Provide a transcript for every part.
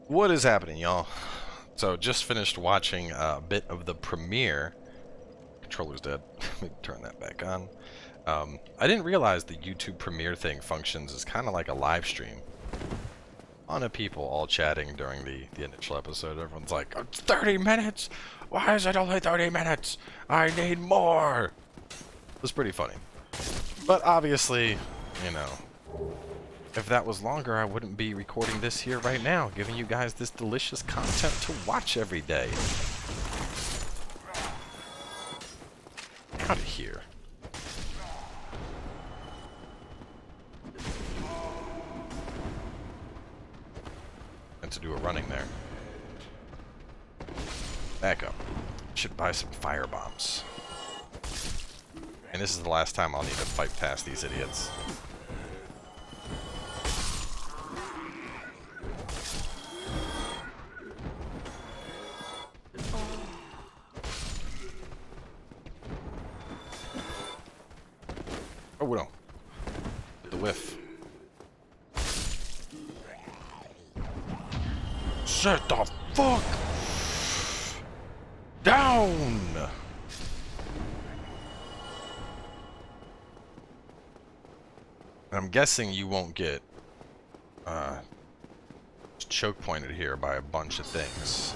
What is happening, y'all? So, just finished watching a bit of the premiere. Controller's dead. Let me turn that back on. I didn't realize the YouTube premiere thing functions as kind of like a live stream. A lot of people all chatting during the initial episode. Everyone's like, "It's 30 minutes! Why is it only 30 minutes? I need more!" It was pretty funny. But obviously, you know, if that was longer, I wouldn't be recording this here right now, giving you guys this delicious content to watch every day. Out of here. And to do a running there. Back up. Should buy some fire bombs. And this is the last time I'll need to fight past these idiots. Oh no. The whiff. Shut the fuck down! I'm guessing you won't get choke pointed here by a bunch of things.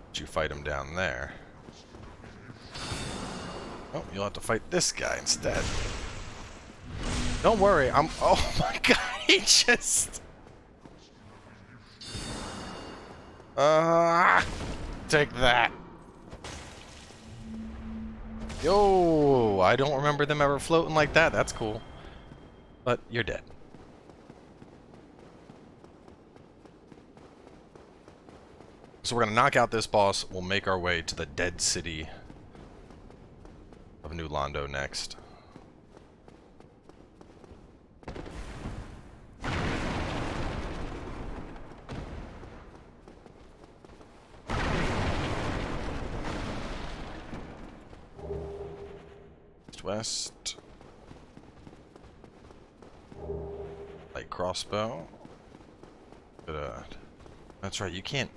But you fight him down there. Oh, you'll have to fight this guy instead. Don't worry, oh my god, he just... Take that. Yo, I don't remember them ever floating like that. That's cool. But you're dead. So we're gonna knock out this boss. We'll make our way to the dead city of New Londo next. West. Light crossbow. But that's right. You can't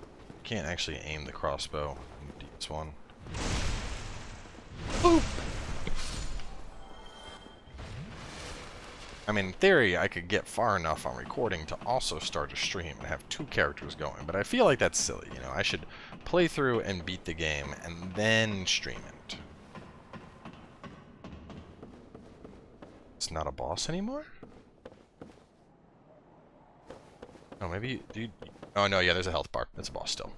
actually aim the crossbow in DS1. Boop. I mean, in theory, I could get far enough on recording to also start a stream and have two characters going, but I feel like that's silly. You know, I should play through and beat the game and then stream it. It's not a boss anymore? Oh, maybe you... Oh, no, yeah, there's a health bar. It's a boss still.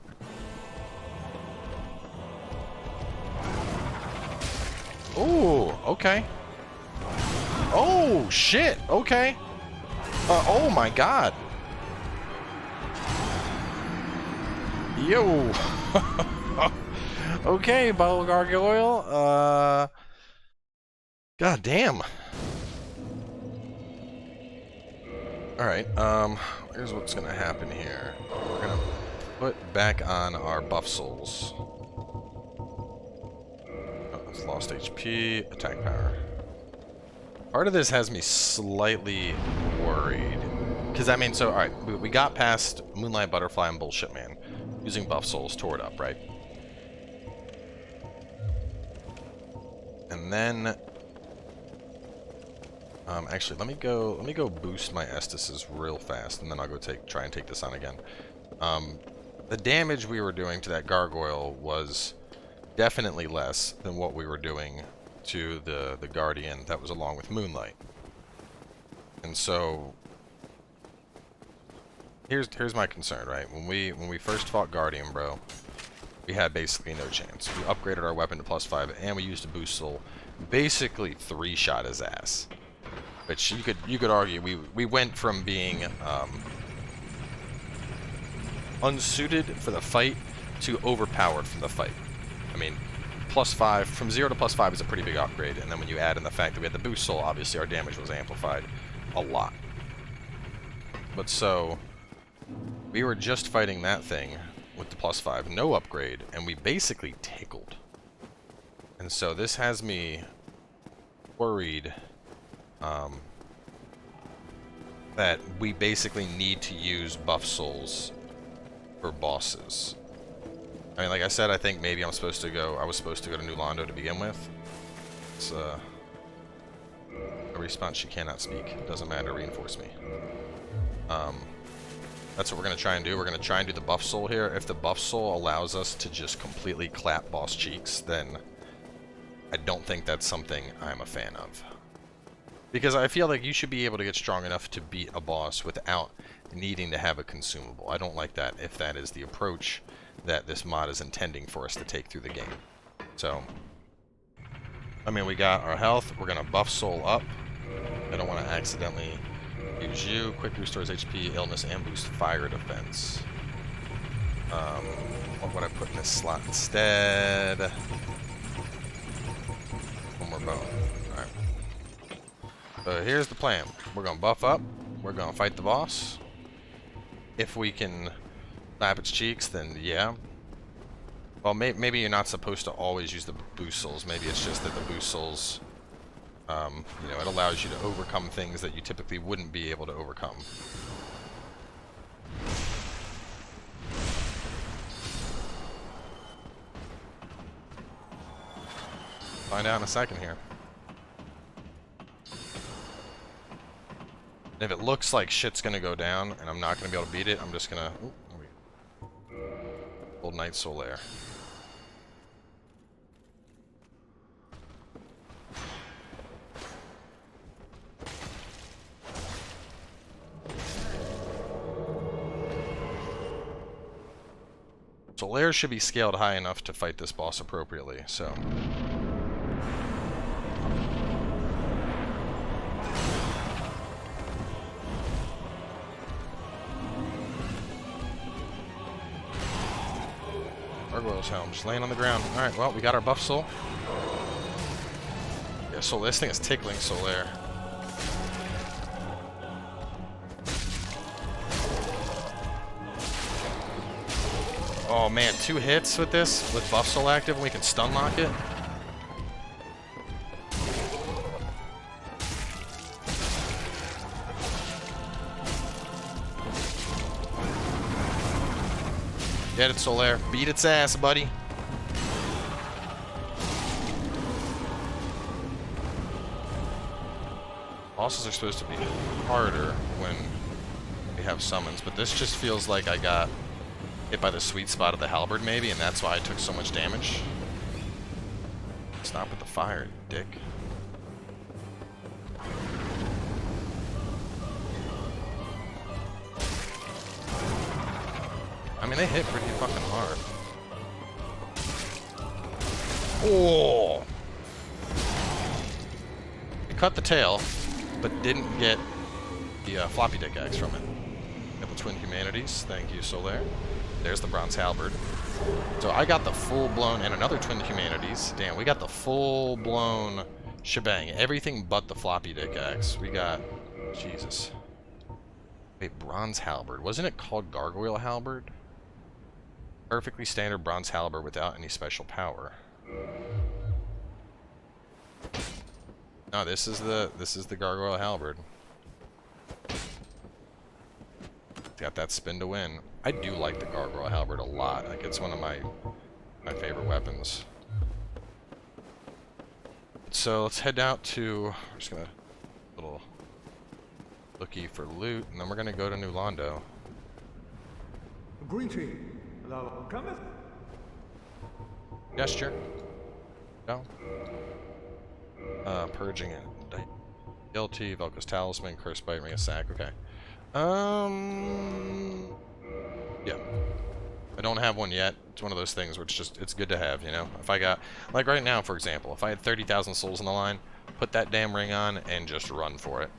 Oh, okay. Oh, shit. Okay. Oh, my God. Yo. Okay, bottle of Gargoyle. God damn. Alright, here's what's gonna happen here. We're gonna put back on our buff souls. Oh, it's lost HP, attack power. Part of this has me slightly worried. Because, I mean, so, alright, we got past Moonlight Butterfly and Bullshit Man. Using buff souls, tore it up, right? And then... actually, let me go boost my Estises real fast, and then I'll go try and take this on again. The damage we were doing to that Gargoyle was definitely less than what we were doing to the Guardian that was along with Moonlight. And so, here's my concern, right? When we first fought Guardian, bro, we had basically no chance. We upgraded our weapon to +5, and we used a boost soul. Basically, 3-shot his ass. Which you could argue we went from being unsuited for the fight to overpowered from the fight. I mean, +5 from 0 to +5 is a pretty big upgrade, and then when you add in the fact that we had the boost soul, obviously our damage was amplified a lot. But so we were just fighting that thing with the +5, no upgrade, and we basically tickled. And so this has me worried. That we basically need to use buff souls for bosses. I mean, like I said, I think maybe I was supposed to go to New Londo to begin with. It's a response, she cannot speak. Doesn't matter, reinforce me. That's what we're going to try and do. We're going to try and do the buff soul here. If the buff soul allows us to just completely clap boss cheeks, then I don't think that's something I'm a fan of. Because I feel like you should be able to get strong enough to beat a boss without needing to have a consumable. I don't like that if that is the approach that this mod is intending for us to take through the game. So, I mean, we got our health. We're going to buff soul up. I don't want to accidentally use you. Quick restores HP, illness, and boost fire defense. What would I put in this slot instead? One more bone. Alright. So here's the plan. We're going to buff up. We're going to fight the boss. If we can lap its cheeks, then yeah. Well, maybe you're not supposed to always use the boost souls. Maybe it's just that the boost souls, you know, it allows you to overcome things that you typically wouldn't be able to overcome. Find out in a second here. And if it looks like shit's gonna go down and I'm not gonna be able to beat it, I'm just gonna... Ooh, there we go. Old Knight Solaire. Solaire should be scaled high enough to fight this boss appropriately, so... Gargoyle's helm, just laying on the ground. Alright, well, we got our buff soul. Yeah, so this thing is tickling Solaire. Oh man, 2 hits with this, with buff soul active, and we can stun lock it. Get it, Solaire. Beat its ass, buddy. Bosses are supposed to be harder when we have summons, but this just feels like I got hit by the sweet spot of the halberd, maybe, and that's why I took so much damage. Stop with the fire, you dick. I mean, they hit pretty fucking hard. Oh! We cut the tail, but didn't get the floppy dick axe from it. Got the Twin Humanities. Thank you, Solaire. There's the Bronze Halberd. So I got the full-blown, and another Twin Humanities. Damn, we got the full-blown shebang. Everything but the floppy dick axe. We got... Jesus. Wait, Bronze Halberd. Wasn't it called Gargoyle Halberd? Perfectly standard bronze halberd without any special power. No, this is the Gargoyle Halberd. Got that spin to win. I do like the Gargoyle Halberd a lot. Like, it's one of my favorite weapons. So let's head out to... We're just gonna little looky for loot, and then we're gonna go to New Londo. Greeting. Thou cometh? Gesture. No. Purging it. Guilty, Velka's Talisman, Curse Bite, Ring of Sack. Okay. Yeah. I don't have one yet. It's one of those things where it's good to have, you know? If I got, like right now, for example, if I had 30,000 souls on the line, put that damn ring on and just run for it.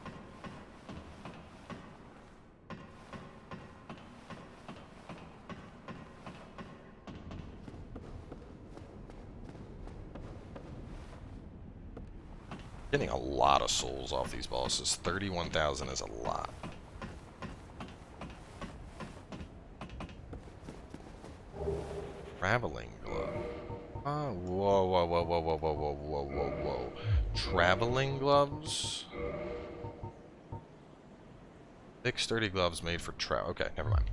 Getting a lot of souls off these bosses. 31,000 is a lot. Traveling glove. Oh, whoa, whoa, whoa, whoa, whoa, whoa, whoa, whoa, whoa, whoa. Traveling gloves? Thick, sturdy gloves made for travel. Okay, never mind.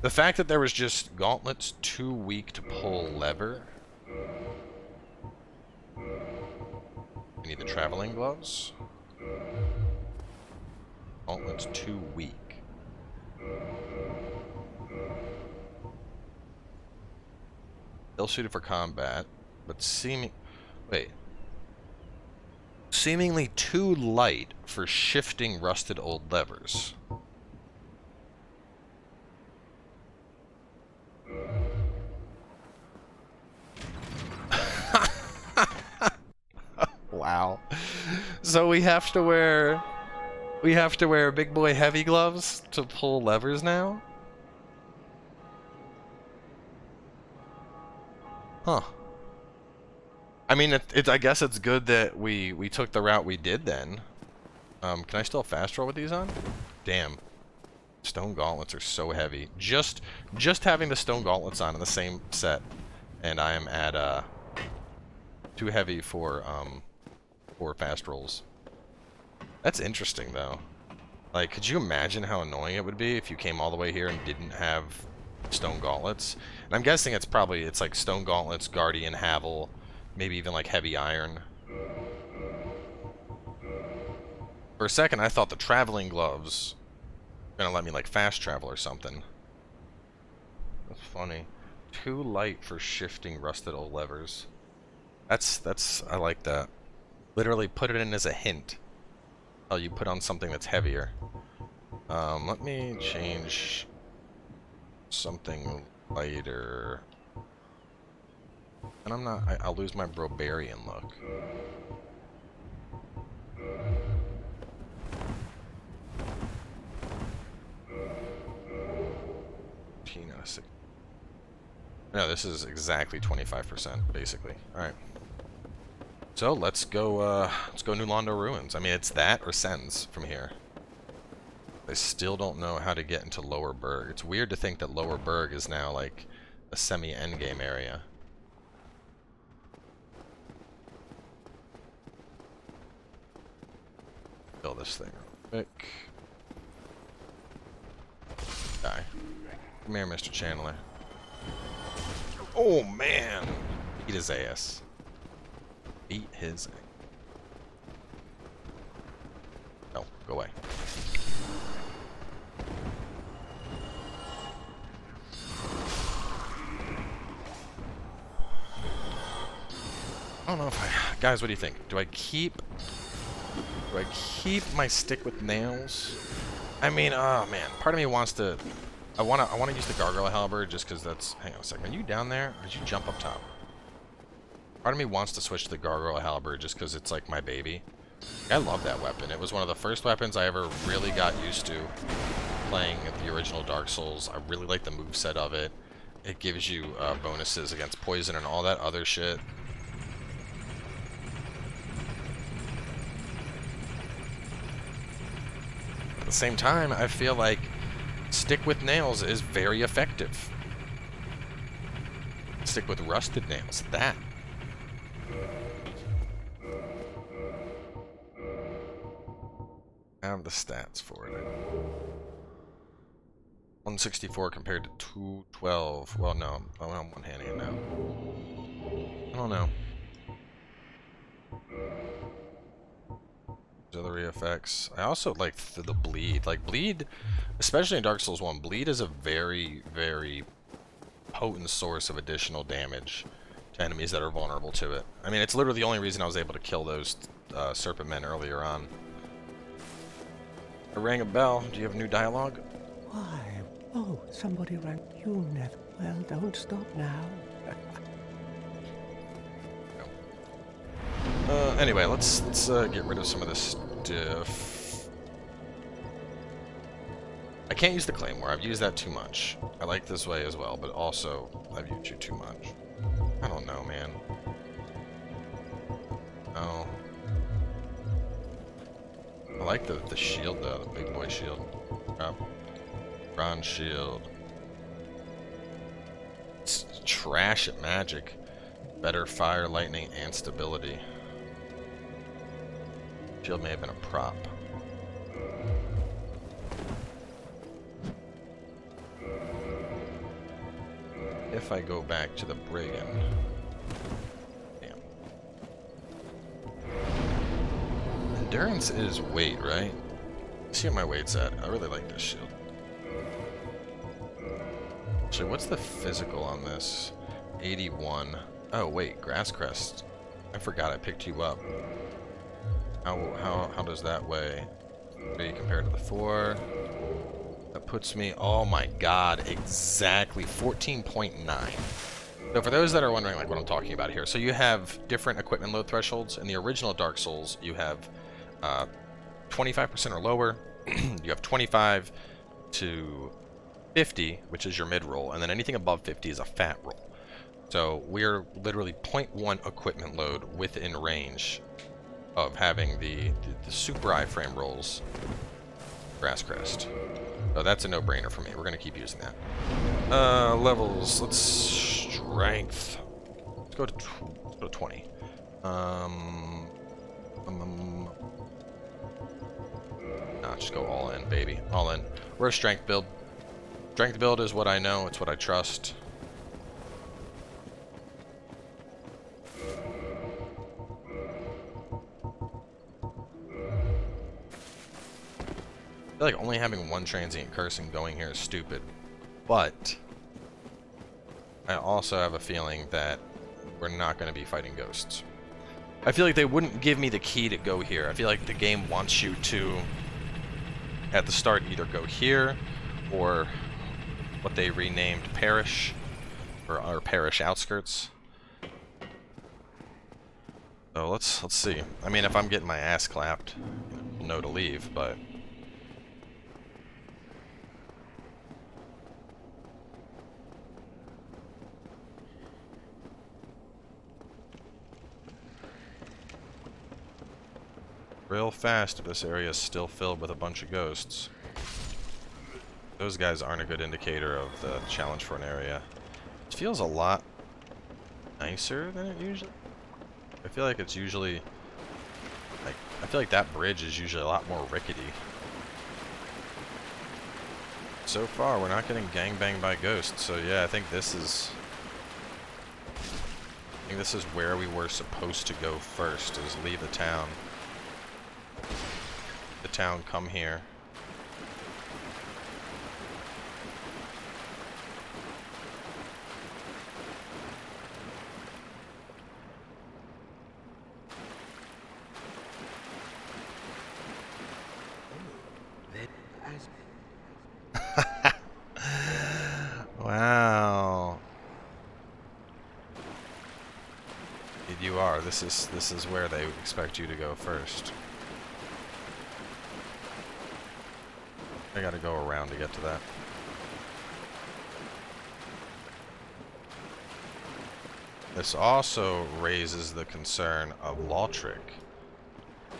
The fact that there was just gauntlets too weak to pull lever. We need the traveling gloves. Gauntlets too weak. Ill suited for combat, but seemingly too light for shifting rusted old levers. Wow. So we have to wear big boy heavy gloves to pull levers now? Huh. I mean, I guess it's good that we took the route we did then. Can I still fast roll with these on? Damn. Stone gauntlets are so heavy. Just having the stone gauntlets on in the same set, and I am at too heavy for fast rolls. That's interesting though. Like, could you imagine how annoying it would be if you came all the way here and didn't have stone gauntlets? And I'm guessing it's like stone gauntlets, guardian, havel, maybe even like heavy iron. For a second, I thought the traveling gloves were gonna let me like fast travel or something. That's funny. Too light for shifting rusted old levers. I like that. Literally put it in as a hint. Oh, you put on something that's heavier. Let me change something lighter. And I'll lose my Brobarian look. No, this is exactly 25%, basically. Alright. So let's go New Londo Ruins. I mean, it's that or Sens from here. I still don't know how to get into Lower Berg. It's weird to think that Lower Berg is now like a semi-endgame area. Kill this thing real quick. Die. Come here, Mr. Chandler. Oh man! Beat his ass. Beat his ass. No, go away. I don't know if guys, what do you think? Do I keep my stick with nails? I mean, oh man, part of me wants to. I wanna use the Gargoyle halberd just because that's. Hang on a second. Are you down there? Or did you jump up top? Part of me wants to switch to the Gargoyle halberd just because it's like my baby. I love that weapon. It was one of the first weapons I ever really got used to playing the original Dark Souls. I really like the moveset of it. It gives you bonuses against poison and all that other shit. At the same time, I feel like stick with nails is very effective. Stick with rusted nails. That. I have the stats for it. 164 compared to 212. Well, no. I'm one-handing it now. I don't know. Auxiliary effects. I also like the bleed. Like, bleed, especially in Dark Souls 1, bleed is a very, very potent source of additional damage to enemies that are vulnerable to it. I mean, it's literally the only reason I was able to kill those serpent men earlier on. I rang a bell. Do you have new dialogue? Why? Oh, somebody rang. You never. Well, don't stop now. Anyway, let's get rid of some of this stuff. I can't use the Claymore. I've used that too much. I like this way as well, but also I've used you too much. I don't know, man. Oh. I like the shield though, the big boy shield. Bronze shield. It's trash at magic. Better fire, lightning, and stability. Shield may have been a prop. if I go back to the Brigand. Damn. Endurance is weight, right? Let's see what my weight's at. I really like this shield. Actually, what's the physical on this? 81. Oh, wait, Grass Crest. I forgot I picked you up. How does that weigh? 3 compared to the 4. That puts me, oh my god, exactly 14.9. So for those that are wondering like what I'm talking about here, so you have different equipment load thresholds. In the original Dark Souls, you have 25% or lower. You have 25 to 50, which is your mid roll, and then anything above 50 is a fat roll. So we're literally 0.1 equipment load within range of having the super iframe rolls. Grass Crest. So that's a no-brainer for me. We're going to keep using that. Levels. Let's strength. Let's go to 20. Nah, just go all in, baby. All in. We're a strength build. Strength build is what I know. It's what I trust. I feel like only having one transient cursing going here is stupid, but I also have a feeling that we're not going to be fighting ghosts. I feel like they wouldn't give me the key to go here. I feel like the game wants you to, at the start, either go here or what they renamed Parish, or Parish Outskirts. So let's see. I mean, if I'm getting my ass clapped, you'll know to leave, but real fast if this area is still filled with a bunch of ghosts. Those guys aren't a good indicator of the challenge for an area. It feels a lot nicer than it usually. I feel like it's usually like, I feel like that bridge is usually a lot more rickety. So far we're not getting gangbanged by ghosts, so yeah, I think this is where we were supposed to go first, is leave the town. The town, come here. Wow. You are. This is where they expect you to go first. I gotta go around to get to that. This also raises the concern of Loadout.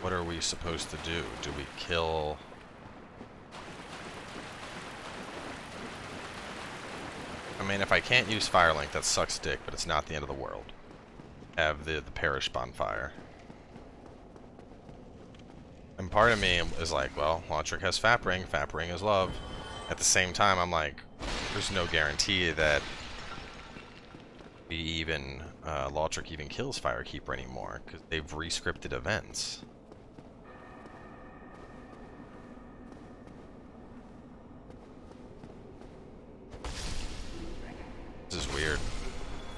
What are we supposed to do? Do we kill... I mean, if I can't use Firelink, that sucks dick, but it's not the end of the world. Have the Parish bonfire. And part of me is like, well, Loadout has Fap Ring is love. At the same time, I'm like, there's no guarantee that we even, Loadout even kills Firekeeper anymore, because they've re-scripted events. This is weird.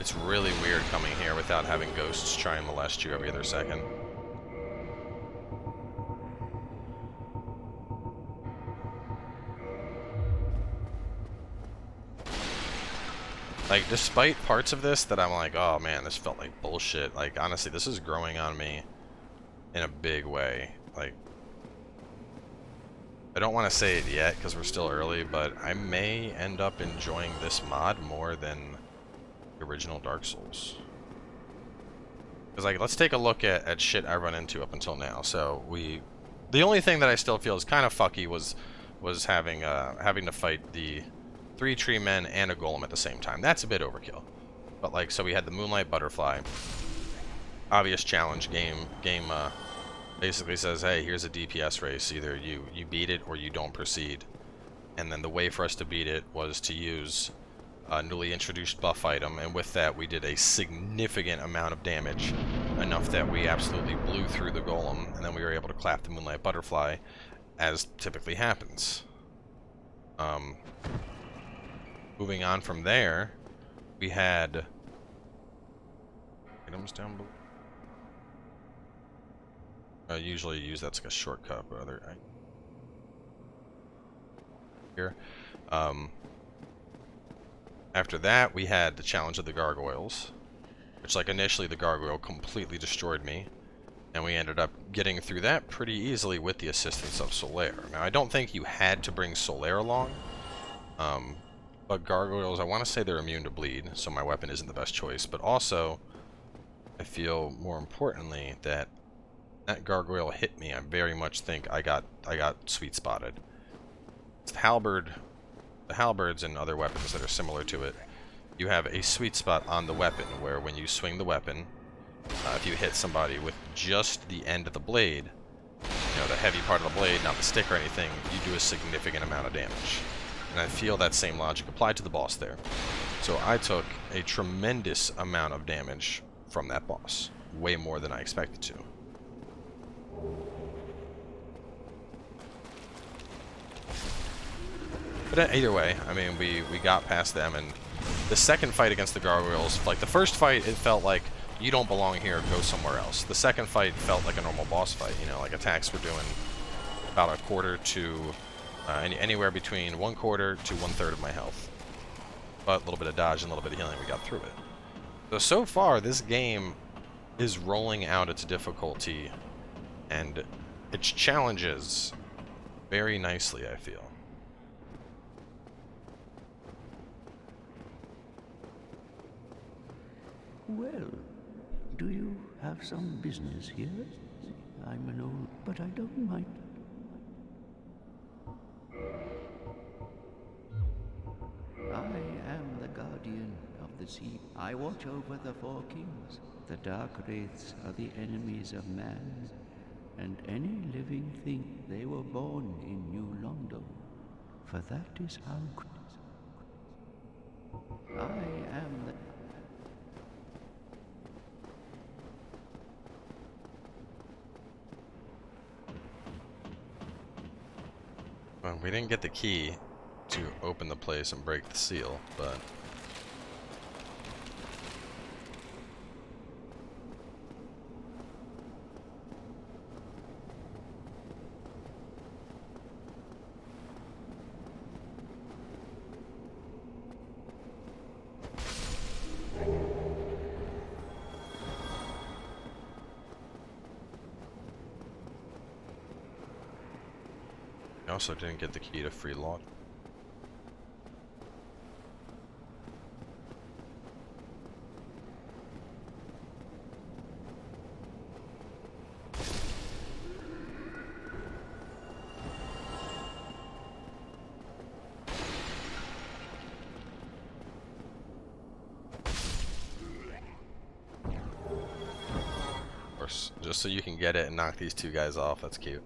It's really weird coming here without having ghosts try and molest you every other second. Like, despite parts of this that I'm like, oh man, this felt like bullshit. Like, honestly, this is growing on me in a big way. Like, I don't want to say it yet because we're still early, but I may end up enjoying this mod more than the original Dark Souls. Because, like, let's take a look at shit I run into up until now. So, the only thing that I still feel is kind of fucky was having to fight the 3 tree men and a golem at the same time. That's a bit overkill. But, like, so we had the Moonlight Butterfly. Obvious challenge game basically says, hey, here's a DPS race. Either you beat it or you don't proceed. And then the way for us to beat it was to use newly introduced buff item, and with that we did a significant amount of damage, enough that we absolutely blew through the golem, and then we were able to clap the Moonlight Butterfly, as typically happens. Moving on from there, we had items down below. I usually use that's like a shortcut, but here. After that, we had the challenge of the gargoyles, which, like, initially the gargoyle completely destroyed me, and we ended up getting through that pretty easily with the assistance of Solaire. Now, I don't think you had to bring Solaire along, but gargoyles, I want to say they're immune to bleed, so my weapon isn't the best choice, but also, I feel more importantly that that gargoyle hit me. I very much think I got sweet spotted. It's the halberds and other weapons that are similar to it, you have a sweet spot on the weapon where when you swing the weapon, if you hit somebody with just the end of the blade, you know, the heavy part of the blade, not the stick or anything, you do a significant amount of damage. And I feel that same logic applied to the boss there. So I took a tremendous amount of damage from that boss, way more than I expected to. But either way, I mean, we got past them, and the second fight against the gargoyles, like the first fight, it felt like you don't belong here, go somewhere else. The second fight felt like a normal boss fight, you know, like attacks were doing about a quarter to anywhere between 1/4 to 1/3 of my health. But a little bit of dodge and a little bit of healing, we got through it. So far, this game is rolling out its difficulty and its challenges very nicely, I feel. Well, do you have some business here? I'm an old, but I don't mind. I am the guardian of the sea. I watch over the four kings. The dark wraiths are the enemies of man, and any living thing. They were born in New Londo, for that is how I am the... Well, we didn't get the key to open the place and break the seal, but I also didn't get the key to free Lord. Of course, just so you can get it and knock these two guys off, that's cute.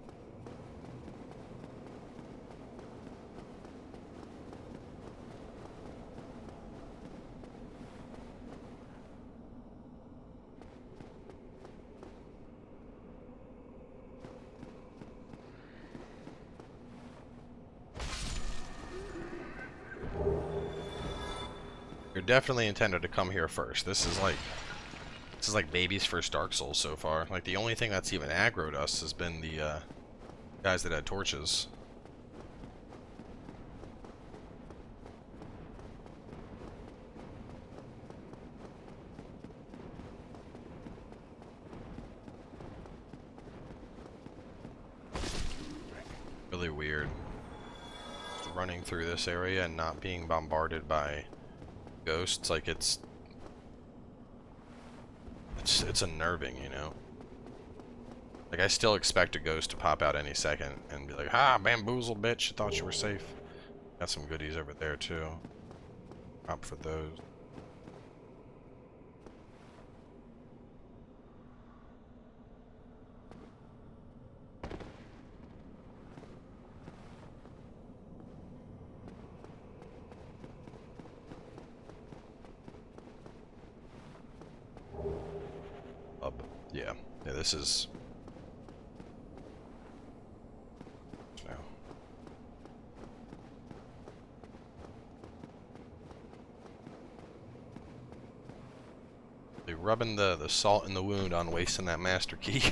You're definitely intended to come here first. This is like baby's first Dark Souls so far. Like the only thing that's even aggroed us has been the guys that had torches. Really weird. Just running through this area and not being bombarded by ghosts, like it's unnerving, you know? Like, I still expect a ghost to pop out any second and be like, "Ha, bamboozle, bitch, you thought you were safe." Got some goodies over there, too. Opt for those. Yeah, this is... No. They're rubbing the salt in the wound on wasting that master key.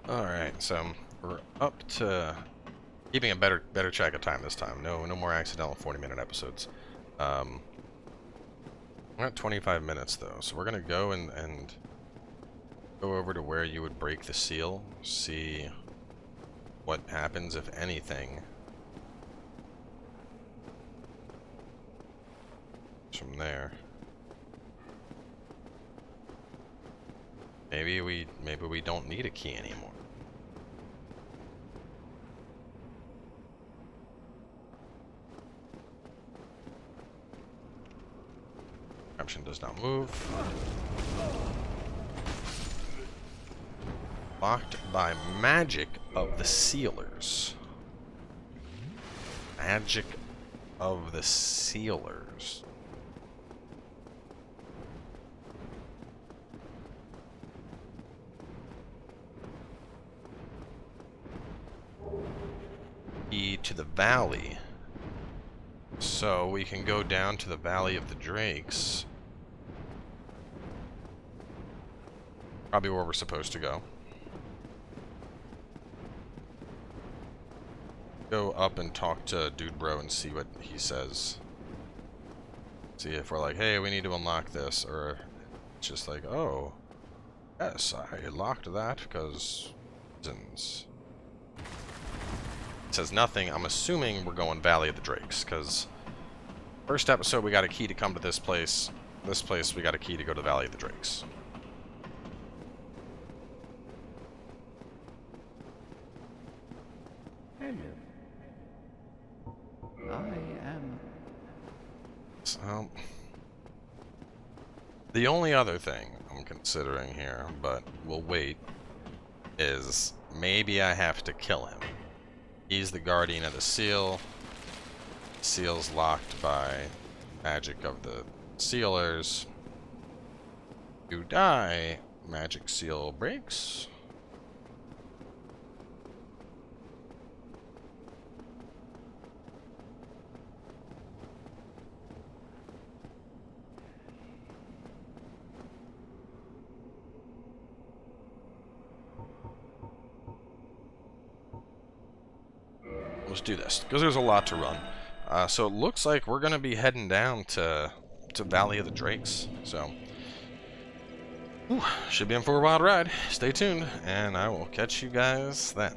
Alright, so we're up to keeping a better track of time this time. No more accidental 40-minute episodes. We're at 25 minutes though, so we're gonna go and go over to where you would break the seal, see what happens if anything from there. Maybe we don't need a key anymore. Option does not move. Locked by magic of the sealers. Magic of the sealers. Key to the valley. So we can go down to the Valley of the Drakes. Probably where we're supposed to go. Go up and talk to Dude Bro and see what he says. See if we're like, hey, we need to unlock this, or it's just like, oh, yes, I locked that because reasons. It says nothing. I'm assuming we're going Valley of the Drakes, because first episode we got a key to come to this place. This place we got a key to go to Valley of the Drakes. Hello. I am... So, the only other thing I'm considering here, but we'll wait, is maybe I have to kill him. He's the guardian of the seal. Seal's locked by magic of the sealers. You die, magic seal breaks. Let's do this, because there's a lot to run. So it looks like we're going to be heading down to Valley of the Drakes. So, should be in for a wild ride. Stay tuned, and I will catch you guys then.